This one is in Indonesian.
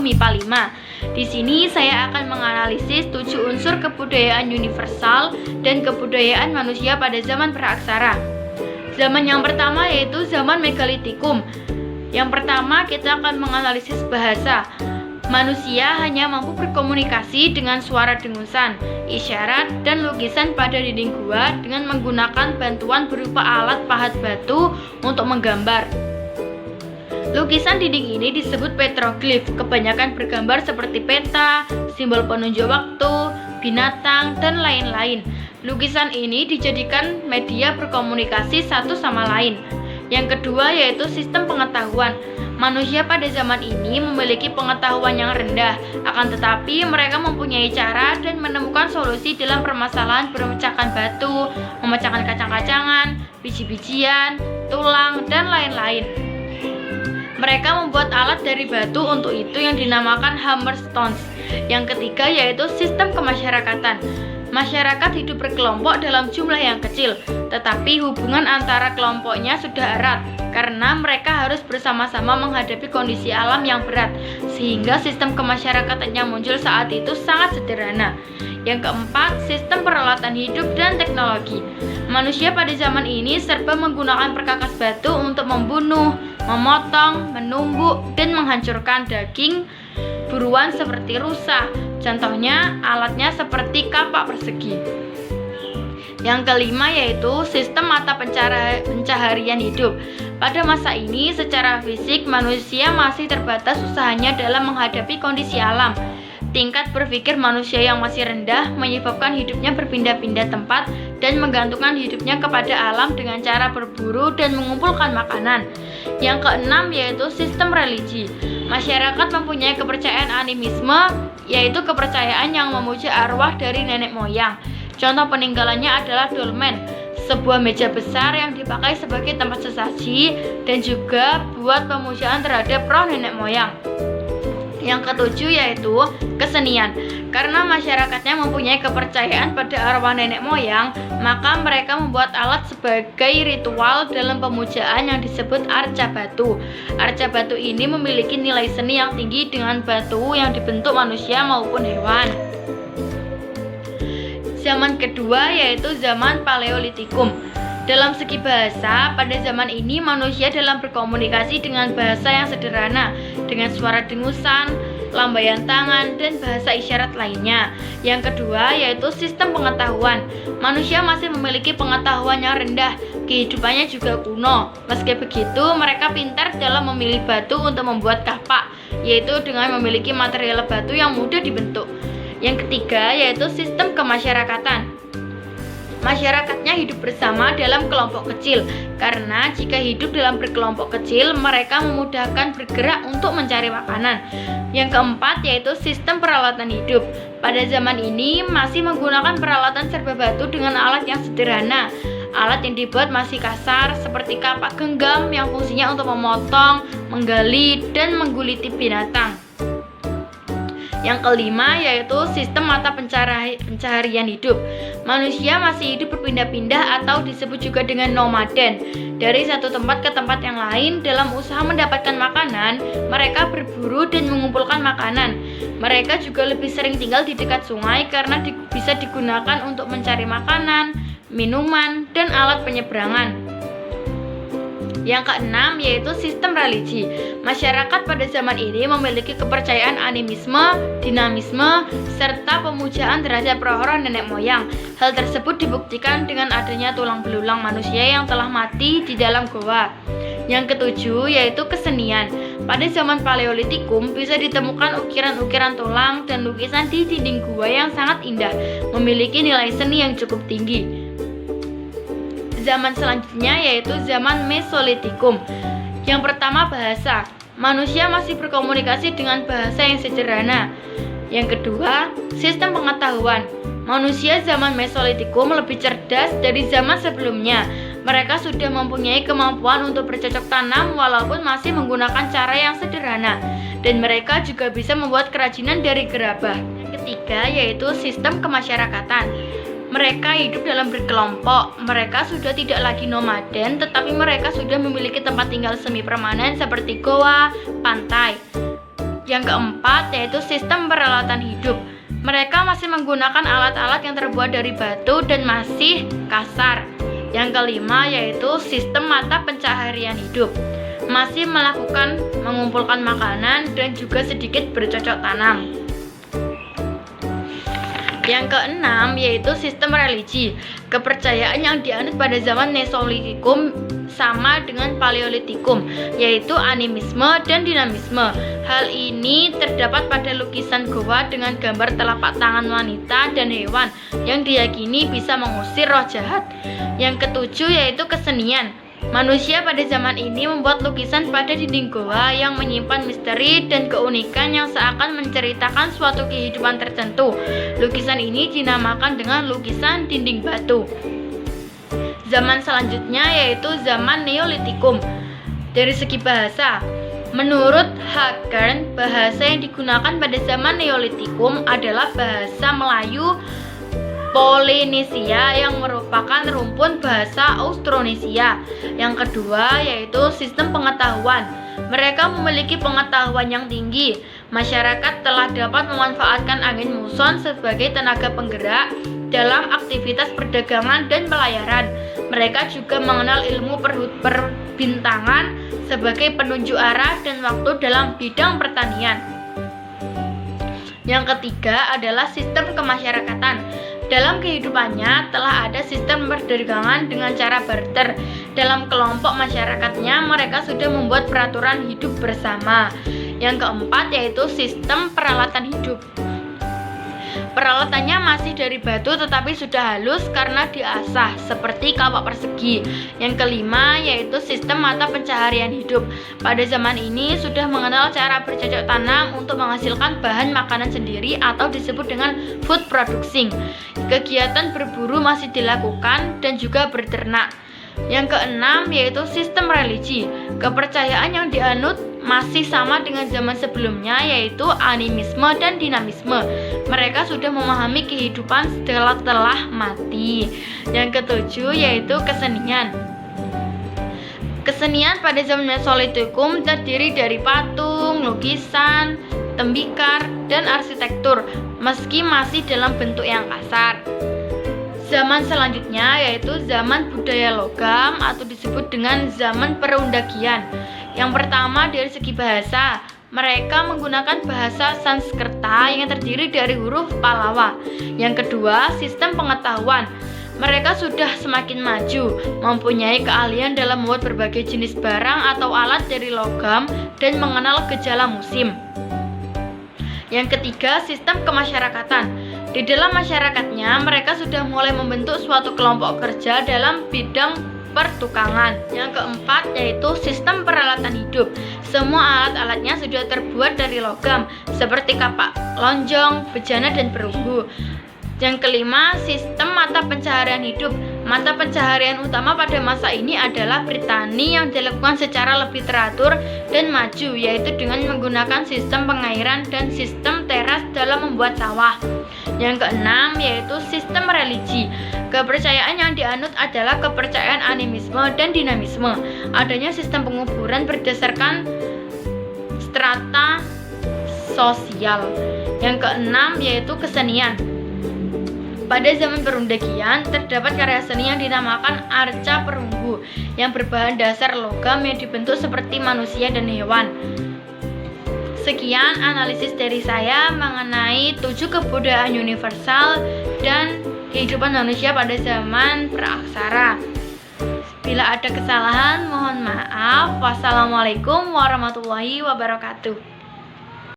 MIPA 5. Di sini saya akan menganalisis 7 unsur kebudayaan universal dan kebudayaan manusia pada zaman praaksara. Zaman yang pertama yaitu zaman megalitikum. Yang pertama kita akan menganalisis bahasa. Manusia hanya mampu berkomunikasi dengan suara dengusan, isyarat, dan lukisan pada dinding gua dengan menggunakan bantuan berupa alat pahat batu untuk menggambar. Lukisan dinding ini disebut petroglif, kebanyakan bergambar seperti peta, simbol penunjuk waktu, binatang, dan lain-lain. Lukisan ini dijadikan media berkomunikasi satu sama lain. Yang kedua yaitu sistem pengetahuan. Manusia pada zaman ini memiliki pengetahuan yang rendah, akan tetapi mereka mempunyai cara dan menemukan solusi dalam permasalahan memecahkan batu, memecahkan kacang-kacangan, biji-bijian, tulang, dan lain-lain. Mereka membuat alat dari batu untuk itu yang dinamakan hammerstones. Yang ketiga yaitu sistem kemasyarakatan. Masyarakat hidup berkelompok dalam jumlah yang kecil, tetapi hubungan antara kelompoknya sudah erat karena mereka harus bersama-sama menghadapi kondisi alam yang berat, sehingga sistem kemasyarakatan yang muncul saat itu sangat sederhana. Yang keempat, sistem peralatan hidup dan teknologi. Manusia pada zaman ini serba menggunakan perkakas batu untuk membunuh, memotong, menumbuk, dan menghancurkan daging buruan seperti rusa. Contohnya, alatnya seperti kapak persegi. Yang kelima yaitu sistem mata pencaharian hidup. Pada masa ini, secara fisik manusia masih terbatas usahanya dalam menghadapi kondisi alam. Tingkat berpikir manusia yang masih rendah menyebabkan hidupnya berpindah-pindah tempat dan menggantungkan hidupnya kepada alam dengan cara berburu dan mengumpulkan makanan. Yang keenam yaitu sistem religi. Masyarakat mempunyai kepercayaan animisme, yaitu kepercayaan yang memuja arwah dari nenek moyang. Contoh peninggalannya adalah dolmen, sebuah meja besar yang dipakai sebagai tempat sesaji dan juga buat pemujaan terhadap roh nenek moyang. Yang ketujuh yaitu kesenian. Karena masyarakatnya mempunyai kepercayaan pada arwah nenek moyang, maka mereka membuat alat sebagai ritual dalam pemujaan yang disebut arca batu. Arca batu ini memiliki nilai seni yang tinggi dengan batu yang dibentuk manusia maupun hewan. Zaman kedua yaitu zaman paleolitikum. Dalam segi bahasa, pada zaman ini manusia dalam berkomunikasi dengan bahasa yang sederhana, dengan suara dengusan, lambaian tangan, dan bahasa isyarat lainnya. Yang kedua yaitu sistem pengetahuan. Manusia masih memiliki pengetahuan yang rendah, kehidupannya juga kuno. Meski begitu, mereka pintar dalam memilih batu untuk membuat kapak, yaitu dengan memiliki material batu yang mudah dibentuk. Yang ketiga yaitu sistem kemasyarakatan. Masyarakatnya hidup bersama dalam kelompok kecil, karena jika hidup dalam berkelompok kecil, mereka memudahkan bergerak untuk mencari makanan. Yang keempat yaitu sistem peralatan hidup. Pada zaman ini masih menggunakan peralatan serba batu dengan alat yang sederhana. Alat yang dibuat masih kasar seperti kapak genggam yang fungsinya untuk memotong, menggali, dan mengguliti binatang. Yang kelima yaitu sistem mata pencaharian hidup. Manusia masih hidup berpindah-pindah atau disebut juga dengan nomaden. Dari satu tempat ke tempat yang lain dalam usaha mendapatkan makanan, mereka berburu dan mengumpulkan makanan. Mereka juga lebih sering tinggal di dekat sungai karena bisa digunakan untuk mencari makanan, minuman, dan alat penyeberangan. Yang keenam yaitu sistem religi. Masyarakat pada zaman ini memiliki kepercayaan animisme, dinamisme, serta pemujaan terhadap roh-roh nenek moyang. Hal tersebut dibuktikan dengan adanya tulang belulang manusia yang telah mati di dalam goa. Yang ketujuh yaitu kesenian. Pada zaman paleolitikum bisa ditemukan ukiran-ukiran tulang dan lukisan di dinding gua yang sangat indah, memiliki nilai seni yang cukup tinggi. Zaman selanjutnya yaitu zaman Mesolitikum. Yang pertama bahasa. Manusia masih berkomunikasi dengan bahasa yang sederhana. Yang kedua, sistem pengetahuan. Manusia zaman Mesolitikum lebih cerdas dari zaman sebelumnya. Mereka sudah mempunyai kemampuan untuk bercocok tanam walaupun masih menggunakan cara yang sederhana. Dan mereka juga bisa membuat kerajinan dari gerabah. Yang ketiga yaitu sistem kemasyarakatan. Mereka hidup dalam berkelompok. Mereka sudah tidak lagi nomaden, tetapi mereka sudah memiliki tempat tinggal semi permanen seperti goa, pantai. Yang keempat yaitu sistem peralatan hidup. Mereka masih menggunakan alat-alat yang terbuat dari batu dan masih kasar. Yang kelima yaitu sistem mata pencaharian hidup. Masih melakukan mengumpulkan makanan dan juga sedikit bercocok tanam. Yang keenam yaitu sistem religi. Kepercayaan yang dianut pada zaman Mesolitikum sama dengan Paleolitikum, yaitu animisme dan dinamisme. Hal ini terdapat pada lukisan goa dengan gambar telapak tangan wanita dan hewan yang diyakini bisa mengusir roh jahat. Yang ketujuh yaitu kesenian. Manusia pada zaman ini membuat lukisan pada dinding goa yang menyimpan misteri dan keunikan yang seakan menceritakan suatu kehidupan tertentu. Lukisan ini dinamakan dengan lukisan dinding batu. Zaman selanjutnya yaitu zaman Neolitikum. Dari segi bahasa, menurut Hakern, bahasa yang digunakan pada zaman Neolitikum adalah bahasa Melayu Polinesia yang merupakan rumpun bahasa Austronesia. Yang kedua yaitu sistem pengetahuan. Mereka memiliki pengetahuan yang tinggi. Masyarakat telah dapat memanfaatkan angin muson sebagai tenaga penggerak dalam aktivitas perdagangan dan pelayaran. Mereka juga mengenal ilmu perbintangan sebagai penunjuk arah dan waktu dalam bidang pertanian. Yang ketiga adalah sistem kemasyarakatan. Dalam kehidupannya telah ada sistem perdagangan dengan cara barter. Dalam kelompok masyarakatnya mereka sudah membuat peraturan hidup bersama. Yang keempat yaitu sistem peralatan hidup. Peralatannya masih dari batu tetapi sudah halus karena diasah seperti kapak persegi. Yang kelima yaitu sistem mata pencaharian hidup. Pada zaman ini sudah mengenal cara bercocok tanam untuk menghasilkan bahan makanan sendiri atau disebut dengan food producing. Kegiatan berburu masih dilakukan dan juga berternak. Yang keenam yaitu sistem religi. Kepercayaan yang dianut masih sama dengan zaman sebelumnya yaitu animisme dan dinamisme. Mereka sudah memahami kehidupan setelah mati. Yang ketujuh yaitu kesenian. Kesenian pada zaman Mesolitikum terdiri dari patung, lukisan, tembikar, dan arsitektur, meski masih dalam bentuk yang kasar. Zaman selanjutnya yaitu zaman budaya logam atau disebut dengan zaman perundagian. Yang pertama dari segi bahasa, mereka menggunakan bahasa Sanskerta yang terdiri dari huruf Pallawa. Yang kedua, sistem pengetahuan. Mereka sudah semakin maju, mempunyai keahlian dalam membuat berbagai jenis barang atau alat dari logam dan mengenal gejala musim. Yang ketiga, sistem kemasyarakatan. Di dalam masyarakatnya, mereka sudah mulai membentuk suatu kelompok kerja dalam bidang pertukangan. Yang keempat yaitu sistem peralatan hidup. Semua alat-alatnya sudah terbuat dari logam, seperti kapak lonjong, bejana, dan perunggu. Yang kelima, sistem mata pencaharian hidup. Mata pencaharian utama pada masa ini adalah bertani yang dilakukan secara lebih teratur dan maju, yaitu dengan menggunakan sistem pengairan dan sistem teras dalam membuat sawah. Yang keenam yaitu sistem religi. Kepercayaan yang dianut adalah kepercayaan animisme dan dinamisme. Adanya sistem penguburan berdasarkan strata sosial. Yang keenam yaitu kesenian. Pada zaman perundagian, terdapat karya seni yang dinamakan arca perunggu yang berbahan dasar logam yang dibentuk seperti manusia dan hewan. Sekian analisis dari saya mengenai 7 kebudayaan universal dan kehidupan manusia pada zaman praaksara. Bila ada kesalahan, mohon maaf. Wassalamualaikum warahmatullahi wabarakatuh.